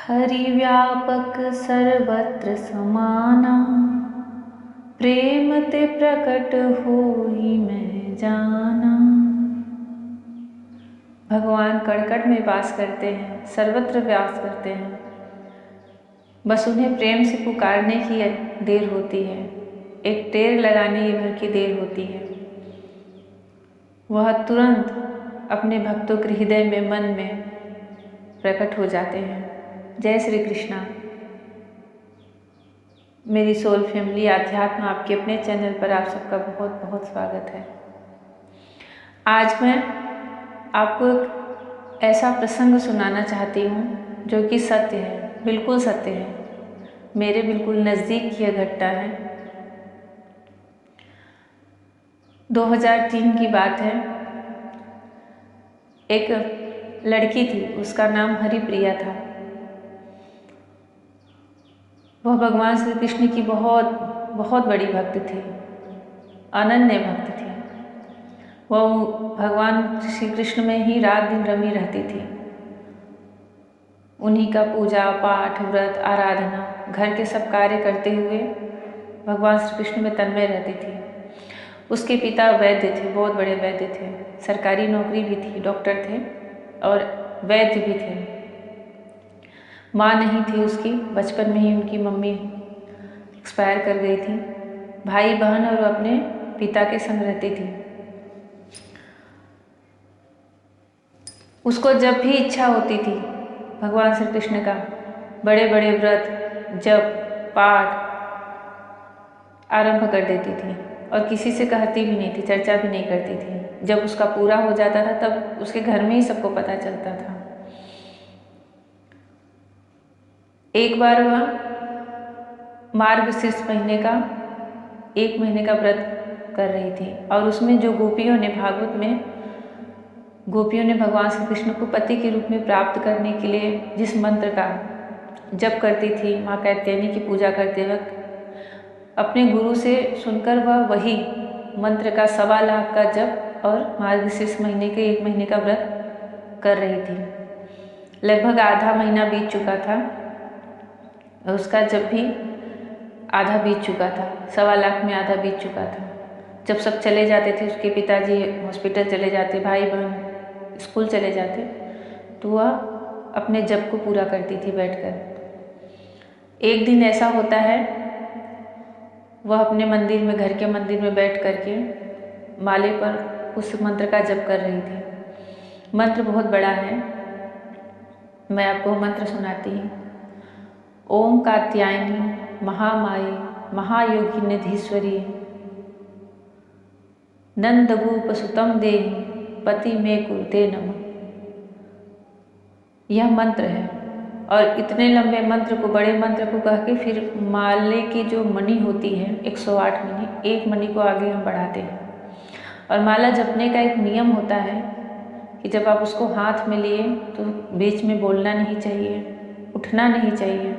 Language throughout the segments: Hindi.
हरिव्यापक सर्वत्र समाना, प्रेम ते प्रकट होई मैं जाना। भगवान कण में वास करते हैं, सर्वत्र वास करते हैं। बस उन्हें प्रेम से पुकारने की देर होती है, एक टेर लगाने भर की देर होती है। वह तुरंत अपने भक्तों के हृदय में, मन में प्रकट हो जाते हैं। जय श्री कृष्णा। मेरी सोल फैमिली आध्यात्म आपके अपने चैनल पर आप सबका बहुत बहुत स्वागत है। आज मैं आपको एक ऐसा प्रसंग सुनाना चाहती हूँ जो कि सत्य है, बिल्कुल सत्य है। मेरे बिल्कुल नज़दीक यह घटना है। 2003 की बात है। एक लड़की थी, उसका नाम हरिप्रिया था। वह भगवान श्री कृष्ण की बहुत बहुत बड़ी भक्त थी, अनन्य भक्त थी। वह भगवान श्री कृष्ण में ही रात दिन रमी रहती थी। उन्हीं का पूजा पाठ, व्रत, आराधना, घर के सब कार्य करते हुए भगवान श्री कृष्ण में तन्मय रहती थी। उसके पिता वैद्य थे, बहुत बड़े वैद्य थे, सरकारी नौकरी भी थी, डॉक्टर थे और वैद्य भी थे। माँ नहीं थी उसकी, बचपन में ही उनकी मम्मी एक्सपायर कर गई थी। भाई बहन और अपने पिता के संग रहती थी। उसको जब भी इच्छा होती थी भगवान श्री कृष्ण का बड़े बड़े व्रत, जप, पाठ आरंभ कर देती थी और किसी से कहती भी नहीं थी, चर्चा भी नहीं करती थी। जब उसका पूरा हो जाता था तब उसके घर में ही सबको पता चलता था। एक बार वह मार्गशीर्ष महीने का 1 महीने का व्रत कर रही थी और उसमें जो गोपियों ने, भागवत में गोपियों ने भगवान श्री कृष्ण को पति के रूप में प्राप्त करने के लिए जिस मंत्र का जप करती थी, माँ कात्यायनी की पूजा करते वक्त अपने गुरु से सुनकर वह वही मंत्र का 1.25 लाख का जप और मार्गशीर्ष महीने के 1 महीने का व्रत कर रही थी। लगभग आधा महीना बीत चुका था और उसका जब भी आधा बीत चुका था, 1.25 लाख में आधा बीत चुका था। जब सब चले जाते थे, उसके पिताजी हॉस्पिटल चले जाते, भाई बहन स्कूल चले जाते, तो वह अपने जप को पूरा करती थी बैठकर। एक दिन ऐसा होता है, वह अपने मंदिर में, घर के मंदिर में बैठ करके माले पर उस मंत्र का जप कर रही थी। मंत्र बहुत बड़ा है, मैं आपको मंत्र सुनाती हूँ। ओम कात्यायनी महामाये महायोगिनिधीश्वरी नंदगोप सुतम देहि पति में कुरुते नमः। यह मंत्र है और इतने लंबे मंत्र को, बड़े मंत्र को कह के फिर माले की जो मणि होती है, 108 मणि, एक मणि को आगे हम बढ़ाते हैं। और माला जपने का एक नियम होता है कि जब आप उसको हाथ में लिए तो बीच में बोलना नहीं चाहिए, उठना नहीं चाहिए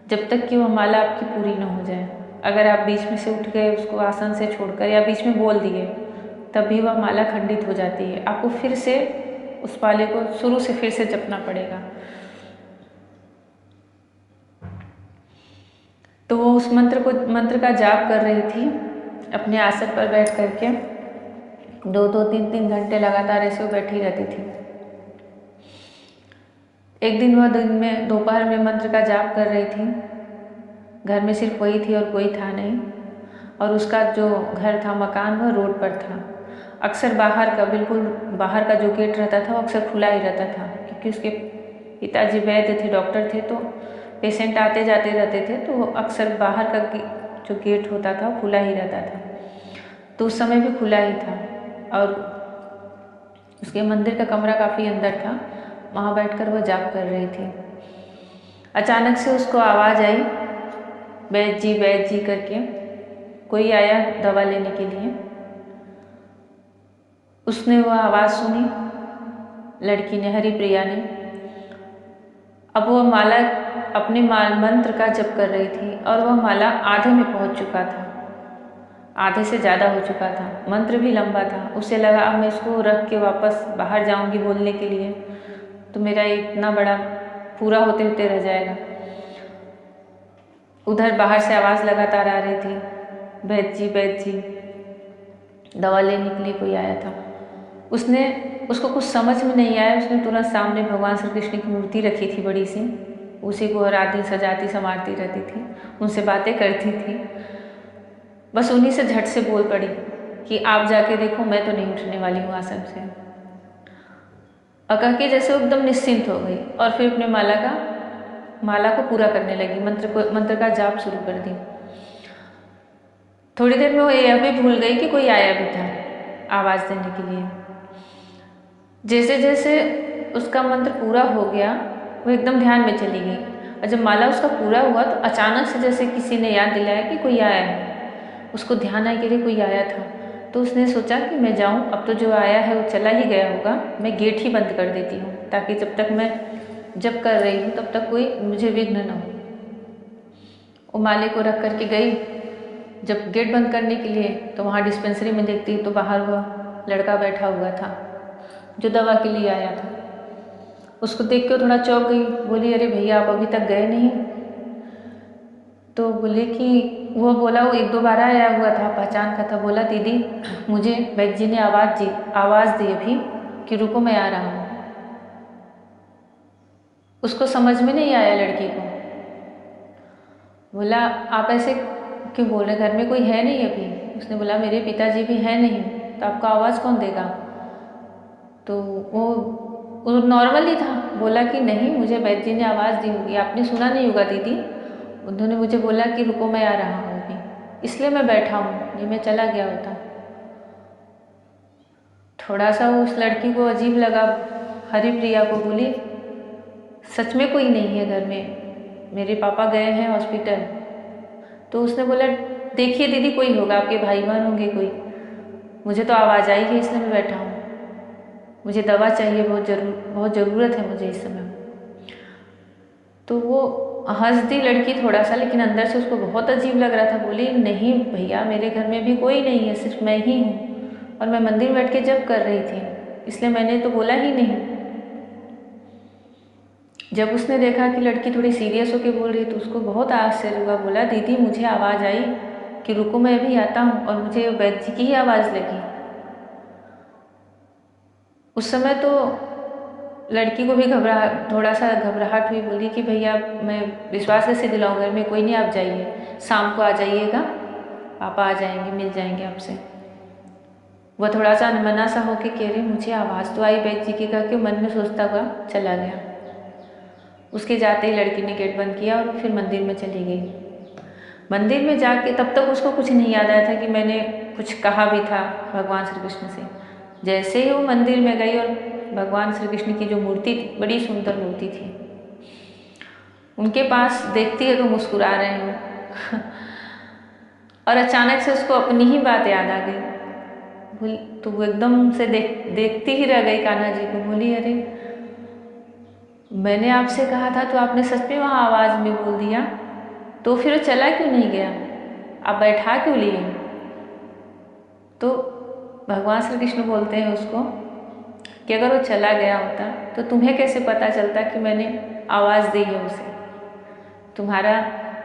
जब तक कि वह माला आपकी पूरी न हो जाए। अगर आप बीच में से उठ गए उसको आसन से छोड़कर या बीच में बोल दिए, तब भी वह माला खंडित हो जाती है। आपको फिर से उस माले को शुरू से फिर से जपना पड़ेगा। तो वो उस मंत्र का जाप कर रही थी अपने आसन पर बैठ करके। 2-2, 3-3 घंटे लगातार ऐसे वो बैठी रहती थी। एक दिन वह दिन में दोपहर में मंत्र का जाप कर रही थी। घर में सिर्फ वही थी और कोई था नहीं, और उसका जो घर था, मकान, वह रोड पर था। अक्सर बाहर का, बिल्कुल बाहर का जो गेट रहता था वो अक्सर खुला ही रहता था, क्योंकि उसके पिताजी वैद्य थे, डॉक्टर थे, तो पेशेंट आते जाते रहते थे, तो अक्सर बाहर का जो गेट होता था वो खुला ही रहता था। तो उस समय भी खुला ही था और उसके मंदिर का कमरा काफ़ी अंदर था। वहाँ बैठकर वह जाप कर रही थी। अचानक से उसको आवाज़ आई, वैद्य जी करके। कोई आया दवा लेने के लिए। उसने वह आवाज़ सुनी, लड़की ने, हरिप्रिया ने। अब वह माला, अपने मंत्र का जप कर रही थी और वह माला आधे में पहुंच चुका था, आधे से ज़्यादा हो चुका था। मंत्र भी लंबा था। उसे लगा अब मैं इसको रख के वापस बाहर जाऊंगी बोलने के लिए तो मेरा इतना बड़ा पूरा होते होते रह जाएगा। उधर बाहर से आवाज़ लगातार आ रही थी, वैद्य जी, दवा लेने के लिए कोई आया था। उसको कुछ समझ में नहीं आया। उसने तुरंत सामने भगवान श्री कृष्ण की मूर्ति रखी थी बड़ी सी, उसी को हर आदमी सजाती संवारती रहती थी, उनसे बातें करती थी। बस उन्हीं से झट से बोल पड़ी कि आप जाके देखो, मैं तो नहीं उठने वाली हूँ आसन से। और कह के जैसे वो एकदम निश्चिंत हो गई और फिर अपने माला को पूरा करने लगी, मंत्र का जाप शुरू कर दी। थोड़ी देर में वो यह भी भूल गई कि कोई आया भी था आवाज़ देने के लिए। जैसे जैसे उसका मंत्र पूरा हो गया, वो एकदम ध्यान में चली गई। और जब माला उसका पूरा हुआ तो अचानक से जैसे किसी ने याद दिलाया कि कोई आया है। उसको ध्यान आया कि कोई आया था। तो उसने सोचा कि मैं जाऊं, अब तो जो आया है वो चला ही गया होगा, मैं गेट ही बंद कर देती हूँ ताकि जब तक मैं जब कर रही हूँ तब तक कोई मुझे विघ्न न हो। वो माले को रख करके गई। जब गेट बंद करने के लिए तो वहाँ डिस्पेंसरी में देखती तो बाहर वह लड़का बैठा हुआ था जो दवा के लिए आया था। उसको देख के थोड़ा चौंक गई। बोली, अरे भैया आप अभी तक गए नहीं? तो बोले कि वो बोला वो 1-2 बार आया हुआ था, पहचान का था। बोला, दीदी मुझे वैद्य जी ने आवाज़ दी अभी कि रुको मैं आ रहा हूँ। उसको समझ में नहीं आया लड़की को। बोला, आप ऐसे क्यों बोल रहे, घर में कोई है नहीं अभी? उसने बोला, मेरे पिताजी भी है नहीं, तो आपको आवाज़ कौन देगा? तो वो नॉर्मल ही था। बोला कि नहीं, मुझे वैद्य जी ने आवाज़ दी होगी, आपने सुना नहीं होगा दीदी, उन्होंने मुझे बोला कि रुको मैं आ रहा हूँ अभी, इसलिए मैं बैठा हूँ, ये मैं चला गया होता। थोड़ा सा उस लड़की को अजीब लगा। हरिप्रिया को बोली, सच में कोई नहीं है घर में, मेरे पापा गए हैं हॉस्पिटल। तो उसने बोला, देखिए दीदी कोई होगा, आपके भाई बहन होंगे कोई, मुझे तो आवाज़ आई है इसलिए मैं बैठा हूँ, मुझे दवा चाहिए, बहुत ज़रूरत है मुझे इस समय। तो वो हंस दी लड़की थोड़ा सा, लेकिन अंदर से उसको बहुत अजीब लग रहा था। बोली, नहीं भैया, मेरे घर में भी कोई नहीं है, सिर्फ मैं ही हूँ, और मैं मंदिर में बैठ के जप कर रही थी, इसलिए मैंने तो बोला ही नहीं। जब उसने देखा कि लड़की थोड़ी सीरियस होकर बोल रही तो उसको बहुत आश्चर्य हुआ। बोला, दीदी मुझे आवाज़ आई कि रुको मैं अभी आता हूँ, और मुझे वैद्य जी की ही आवाज़ लगी। उस समय तो लड़की को भी थोड़ा सा घबराहट हुई। बोली कि भैया मैं विश्वास कैसे दिलाऊं, घर में कोई नहीं, आप जाइए, शाम को आ जाइएगा, पापा आ जाएंगे, मिल जाएंगे आपसे। वह थोड़ा सा अनमना सा होके कह रही, मुझे आवाज़ तो आई वैद्य जी की, करके मन में सोचता हुआ चला गया। उसके जाते ही लड़की ने गेट बंद किया और फिर मंदिर में चली गई। मंदिर में जाके तब तक उसको कुछ नहीं याद आया था कि मैंने कुछ कहा भी था भगवान श्री कृष्ण से। जैसे ही वो मंदिर में गई और भगवान श्री कृष्ण की जो मूर्ति थी, बड़ी सुंदर मूर्ति थी, उनके पास देखती है तो मुस्कुरा रहे हो और अचानक से उसको अपनी ही बात याद आ गई। तो वो एकदम से देखती ही रह गई कान्हा जी को। बोली, अरे मैंने आपसे कहा था तो आपने सच में वहाँ आवाज़ में बोल दिया, तो फिर वो चला क्यों नहीं गया, आप बैठा क्यों लिए? तो भगवान श्री कृष्ण बोलते हैं उसको कि अगर वो चला गया होता तो तुम्हें कैसे पता चलता कि मैंने आवाज़ दी है उसे? तुम्हारा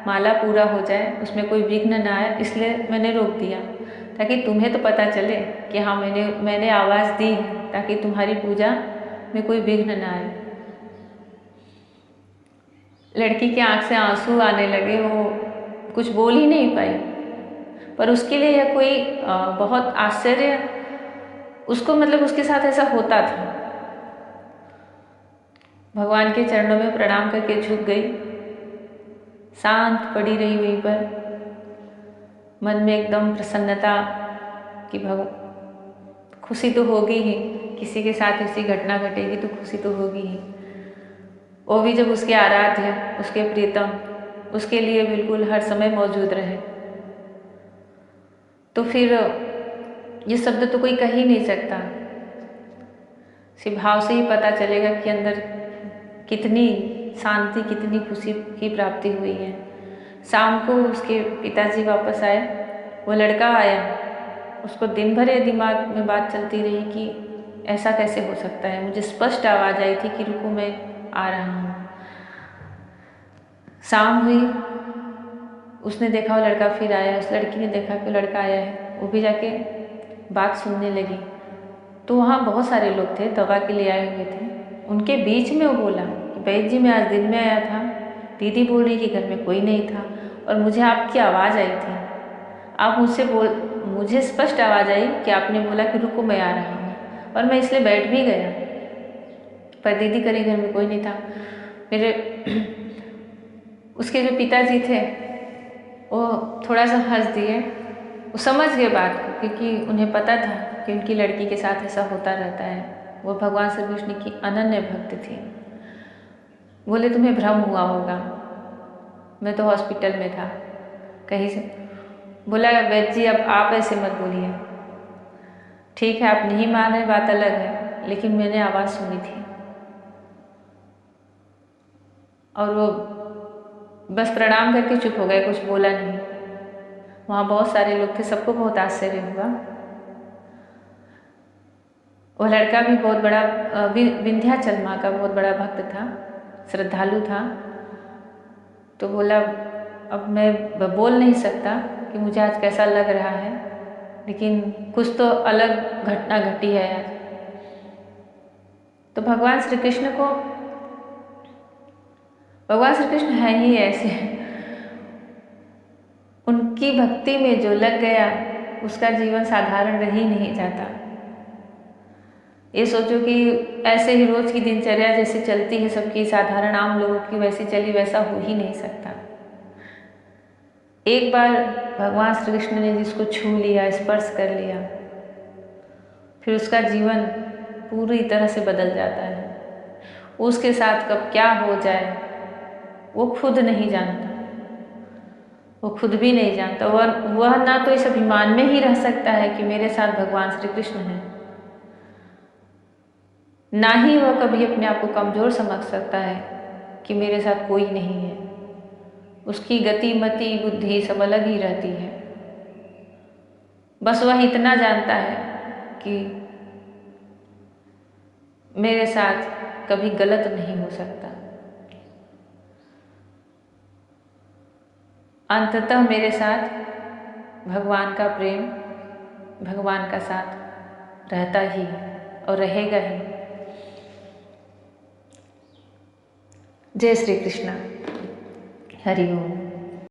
माला पूरा हो जाए, उसमें कोई विघ्न ना आए, इसलिए मैंने रोक दिया, ताकि तुम्हें तो पता चले कि हाँ मैंने आवाज़ दी है, ताकि तुम्हारी पूजा में कोई विघ्न ना आए। लड़की की आंख से आंसू आने लगे। वो कुछ बोल ही नहीं पाई, पर उसके लिए यह कोई बहुत आश्चर्य, उसको मतलब उसके साथ ऐसा होता था। भगवान के चरणों में प्रणाम करके झुक गई, शांत पड़ी रही वहीं पर, मन में एकदम प्रसन्नता कि खुशी तो होगी ही, किसी के साथ ऐसी घटना घटेगी तो खुशी तो होगी ही, वो भी जब उसके आराध्य, उसके प्रीतम उसके लिए बिल्कुल हर समय मौजूद रहे। तो फिर ये शब्द तो कोई कह ही नहीं सकता, सिर्फ भाव से ही पता चलेगा कि अंदर कितनी शांति, कितनी खुशी की प्राप्ति हुई है। शाम को उसके पिताजी वापस आए, वो लड़का आया, उसको दिन भर ये दिमाग में बात चलती रही कि ऐसा कैसे हो सकता है। मुझे स्पष्ट आवाज़ आई थी कि रुको मैं आ रहा हूँ। शाम हुई, उसने देखा वो लड़का फिर आया, उस लड़की ने देखा कि लड़का आया है, वो भी जाके बात सुनने लगी। तो वहाँ बहुत सारे लोग थे, दवा के लिए आए हुए थे। उनके बीच में वो बोला कि वैद्य जी, मैं आज दिन में आया था, दीदी बोल रही कि घर में कोई नहीं था और मुझे आपकी आवाज़ आई थी। आप मुझे स्पष्ट आवाज़ आई कि आपने बोला कि रुको मैं आ रहा हूँ, और मैं इसलिए बैठ भी गया, पर दीदी करी घर में कोई नहीं था। मेरे उसके जो पिताजी थे वो थोड़ा सा हंस दिए, वो समझ गए बात को, क्योंकि उन्हें पता था कि उनकी लड़की के साथ ऐसा होता रहता है। वो भगवान श्री कृष्ण की अनन्य भक्त थी। बोले तुम्हें भ्रम हुआ होगा, मैं तो हॉस्पिटल में था कहीं से। बोला वैद्य जी अब आप ऐसे मत बोलिए, ठीक है आप नहीं मान रहे बात अलग है, लेकिन मैंने आवाज़ सुनी थी। और वो बस प्रणाम करके चुप हो गए, कुछ बोला नहीं। वहाँ बहुत सारे लोग थे, सबको बहुत आश्चर्य हुआ। वो लड़का भी बहुत बड़ा विंध्याचल माँ का बहुत बड़ा भक्त था, श्रद्धालु था। तो बोला अब मैं बोल नहीं सकता कि मुझे आज कैसा लग रहा है, लेकिन कुछ तो अलग घटना घटी है आज। तो भगवान श्री कृष्ण है ही ऐसे, उनकी भक्ति में जो लग गया उसका जीवन साधारण रह ही नहीं जाता। ये सोचो कि ऐसे ही रोज की दिनचर्या जैसे चलती है सबकी, साधारण आम लोगों की, वैसी चली वैसा हो ही नहीं सकता। एक बार भगवान श्री कृष्ण ने जिसको छू लिया, स्पर्श कर लिया, फिर उसका जीवन पूरी तरह से बदल जाता है। उसके साथ कब क्या हो जाए वो खुद नहीं जानता, वो खुद भी नहीं जानता। वह ना तो इस अभिमान में ही रह सकता है कि मेरे साथ भगवान श्री कृष्ण हैं, ना ही वह कभी अपने आप को कमजोर समझ सकता है कि मेरे साथ कोई नहीं है। उसकी गति मति बुद्धि सब अलग ही रहती है। बस वह इतना जानता है कि मेरे साथ कभी गलत नहीं हो सकता। अंततः मेरे साथ भगवान का प्रेम, भगवान का साथ रहता ही है और रहेगा ही। जय श्री कृष्ण। हरि ओम।